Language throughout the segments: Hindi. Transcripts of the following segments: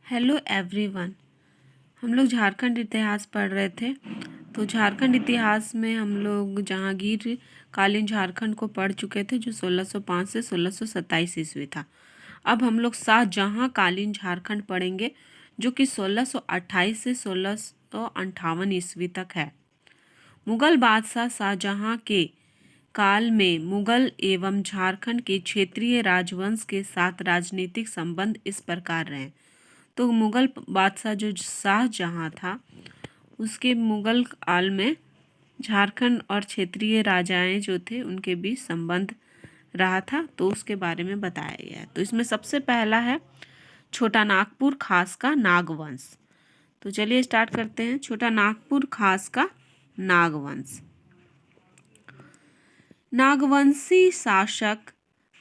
Hello everyone. हम लोग झारखंड इतिहास पढ़ रहे थे। तो झारखंड इतिहास में हम लोग जहांगीर कालीन झारखंड को पढ़ चुके थे, जो 1605 से 1627 ईस्वी था। अब हम लोग शाहजहां कालीन झारखंड पढ़ेंगे, जो कि 1628 से 1658 ईस्वी तक है। मुगल बादशाह शाहजहां के काल में मुगल एवं झारखंड के क्षेत्रीय राजवंश के साथ राजनीतिक संबंध इस प्रकार रहे। तो मुगल बादशाह जो शाहजहां था, उसके मुगल काल में झारखंड और क्षेत्रीय राजाएं जो थे उनके बीच संबंध रहा था, तो उसके बारे में बताया गया है। तो इसमें सबसे पहला है छोटा नागपुर खास का नागवंश। तो चलिए स्टार्ट करते हैं। छोटा नागपुर खास का नागवंश। नागवंशी शासक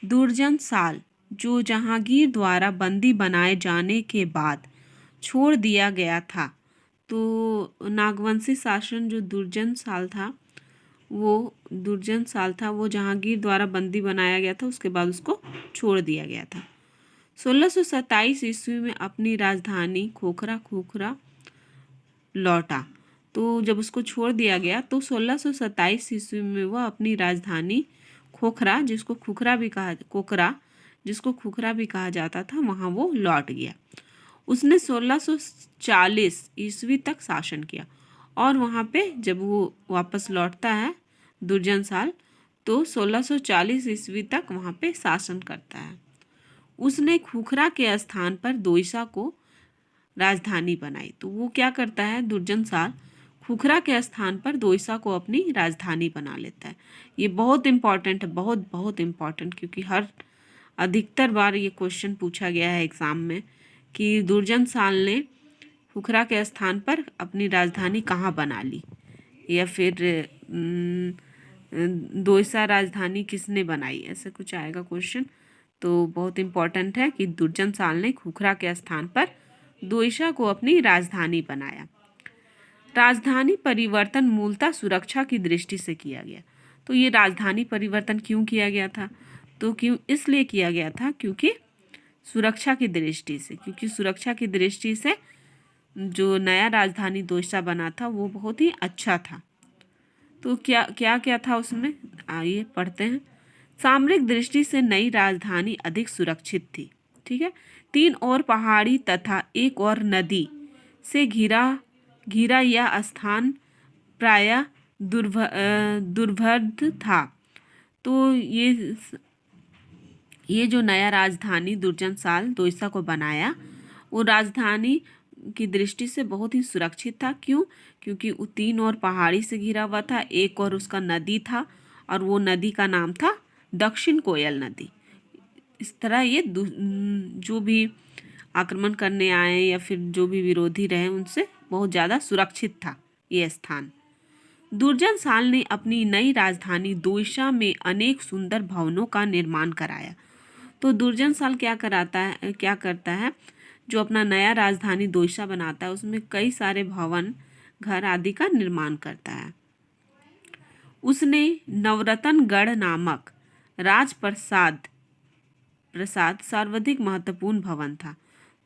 दुर्जन साल, जो जहांगीर द्वारा बंदी बनाए जाने के बाद छोड़ दिया गया था। तो नागवंशी शासन जो दुर्जन साल था, वो जहांगीर द्वारा बंदी बनाया गया था, उसके बाद उसको छोड़ दिया गया था। 1627 ईस्वी में अपनी राजधानी खोखरा लौटा। तो जब उसको छोड़ दिया गया तो 1627 ईस्वी में वह अपनी राजधानी खोखरा, जिसको खुखरा भी कहा जाता था, वहाँ वो लौट गया। उसने 1640 ईस्वी तक शासन किया और वहाँ पे जब वो वापस लौटता है दुर्जन साल, तो 1640 ईस्वी तक वहाँ पे शासन करता है। उसने खुखरा के स्थान पर दोईसा को राजधानी बनाई। तो वो क्या करता है, दुर्जन साल खुखरा के स्थान पर दोईसा को अपनी राजधानी बना लेता है। ये बहुत इम्पॉर्टेंट है, बहुत बहुत इम्पॉर्टेंट, क्योंकि अधिकतर बार ये क्वेश्चन पूछा गया है एग्जाम में कि दुर्जन साल ने खुखरा के स्थान पर अपनी राजधानी कहाँ बना ली, या फिर दोईसा राजधानी किसने बनाई, ऐसा कुछ आएगा क्वेश्चन। तो बहुत इम्पॉर्टेंट है कि दुर्जन साल ने खुखरा के स्थान पर दोईसा को अपनी राजधानी बनाया। राजधानी परिवर्तन मूलतः सुरक्षा की दृष्टि से किया गया। तो ये राजधानी परिवर्तन क्यों किया गया था? तो क्यों इसलिए किया गया था क्योंकि सुरक्षा की दृष्टि से जो नया राजधानी दोईसा बना था वो बहुत ही अच्छा था। तो क्या क्या क्या था उसमें, आइए पढ़ते हैं। सामरिक दृष्टि से नई राजधानी अधिक सुरक्षित थी। ठीक है। 3 और पहाड़ी तथा 1 और नदी से घिरा यह स्थान प्रायः दुर्भेद्य था। तो ये जो नया राजधानी दुर्जन साल दोईसा को बनाया, वो राजधानी की दृष्टि से बहुत ही सुरक्षित था। क्यों? क्योंकि वो 3 और पहाड़ी से घिरा हुआ था, 1 और उसका नदी था, और वो नदी का नाम था दक्षिण कोयल नदी। इस तरह ये जो भी आक्रमण करने आए या फिर जो भी विरोधी रहे, उनसे बहुत ज़्यादा सुरक्षित था ये स्थान। दुर्जन साल ने अपनी नई राजधानी दोईसा में अनेक सुंदर भवनों का निर्माण कराया। तो दुर्जन साल क्या करता है, जो अपना नया राजधानी दोईसा बनाता है, उसमें कई सारे भवन, घर आदि का निर्माण करता है। उसने नवरत्नगढ़ नामक राजप्रसाद सर्वाधिक महत्वपूर्ण भवन था।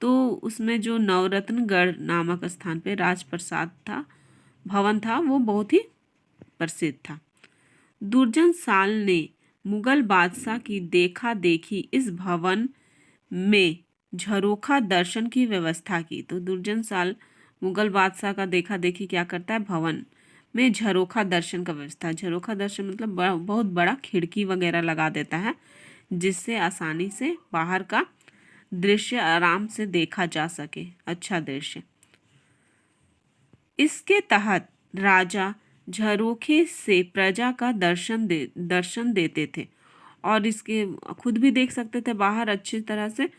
तो उसमें जो नवरत्नगढ़ नामक स्थान पे राजप्रसाद भवन था, वो बहुत ही प्रसिद्ध था। दुर्जन साल ने मुगल बादशाह की देखा देखी इस भवन में झरोखा दर्शन की व्यवस्था की। तो दुर्जन साल मुगल बादशाह का देखा देखी क्या करता है, भवन में झरोखा दर्शन का व्यवस्था। झरोखा दर्शन मतलब बहुत बड़ा खिड़की वगैरह लगा देता है, जिससे आसानी से बाहर का दृश्य आराम से देखा जा सके, अच्छा दृश्य। इसके तहत राजा झरोखे से प्रजा का दर्शन देते थे, और इसके खुद भी देख सकते थे बाहर अच्छी तरह से,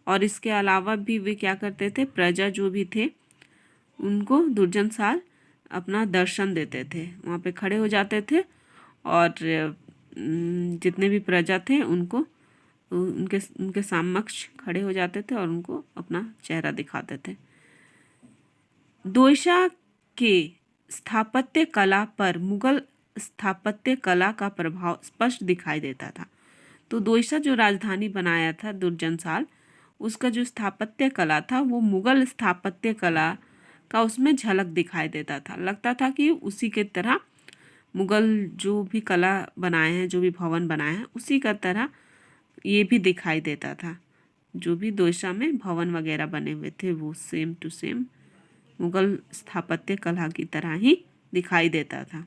और इसके अलावा भी वे क्या करते थे, प्रजा जो भी थे उनको दुर्जन साल अपना दर्शन देते थे। वहाँ पे खड़े हो जाते थे और जितने भी प्रजा थे उनको उनके समक्ष खड़े हो जाते थे और उनको अपना चेहरा दिखाते थे। दोईसा के स्थापत्य कला पर मुगल स्थापत्य कला का प्रभाव स्पष्ट दिखाई देता था। तो दोईसा जो राजधानी बनाया था दुर्जन साल, उसका जो स्थापत्य कला था वो मुगल स्थापत्य कला का उसमें झलक दिखाई देता था। लगता था कि उसी के तरह मुगल जो भी कला बनाए हैं, जो भी भवन बनाए हैं, उसी का तरह ये भी दिखाई देता था। जो भी दोयसा में भवन वगैरह बने हुए थे वो सेम टू सेम मुगल स्थापत्य कला की तरह ही दिखाई देता था।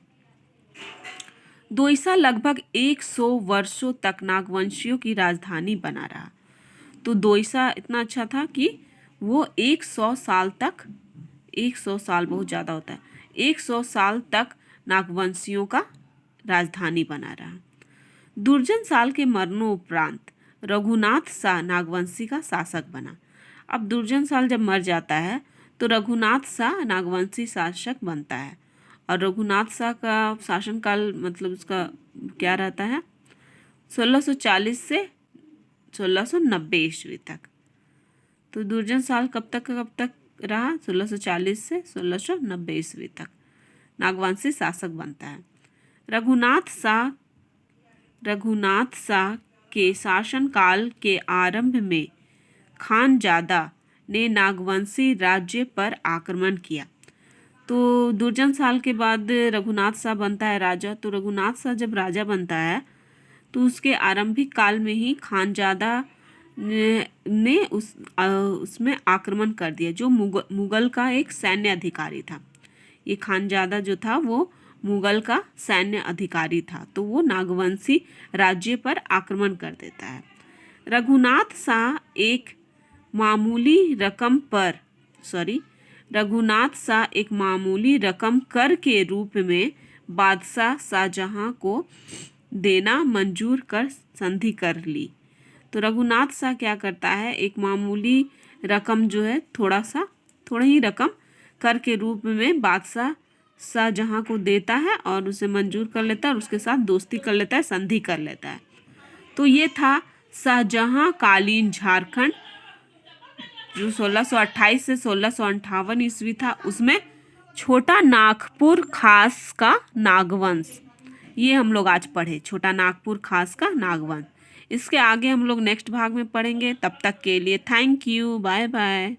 दोयसा लगभग 100 वर्षों तक नागवंशियों की राजधानी बना रहा। तो दोयसा इतना अच्छा था कि वो 100 साल तक, 100 साल बहुत ज़्यादा होता है, 100 साल तक नागवंशियों का राजधानी बना रहा। दुर्जन साल के मरणोपरांत रघुनाथ शाह नागवंशी का शासक बना। अब दुर्जन साल जब मर जाता है तो रघुनाथ शाह नागवंशी शासक बनता है। और रघुनाथ शाह का शासनकाल मतलब उसका क्या रहता है, 1640 से 1690 ईस्वी तक। तो दुर्जन साल कब तक रहा, 1640 से 1690 ईस्वी तक नागवंशी शासक बनता है। रघुनाथ शाह के शासनकाल के आरंभ में खानजादा ने नागवंशी राज्य पर आक्रमण किया। तो दुर्जन साल के बाद रघुनाथ शाह बनता है राजा। तो रघुनाथ शाह जब राजा बनता है तो उसके आरंभिक काल में ही खानजादा ने उसमें आक्रमण कर दिया, जो मुगल का एक सैन्य अधिकारी था। ये खानजादा जो था वो मुगल का सैन्य अधिकारी था, तो वो नागवंशी राज्य पर आक्रमण कर देता है। रघुनाथ शाह एक मामूली रकम कर के रूप में बादशाह शाहजहां को देना मंजूर कर संधि कर ली। तो रघुनाथ शाह क्या करता है, एक मामूली रकम जो है थोड़ा ही रकम कर के रूप में बादशाह शाहजहां को देता है और उसे मंजूर कर लेता है और उसके साथ दोस्ती कर लेता है, संधि कर लेता है। तो ये था शाहजहां कालीन झारखंड जो 1628 से 1658 ईस्वी था। उसमें छोटा नागपुर खास का नागवंश, ये हम लोग आज पढ़े, छोटा नागपुर खास का नागवंश। इसके आगे हम लोग नेक्स्ट भाग में पढ़ेंगे। तब तक के लिए थैंक यू, बाय बाय।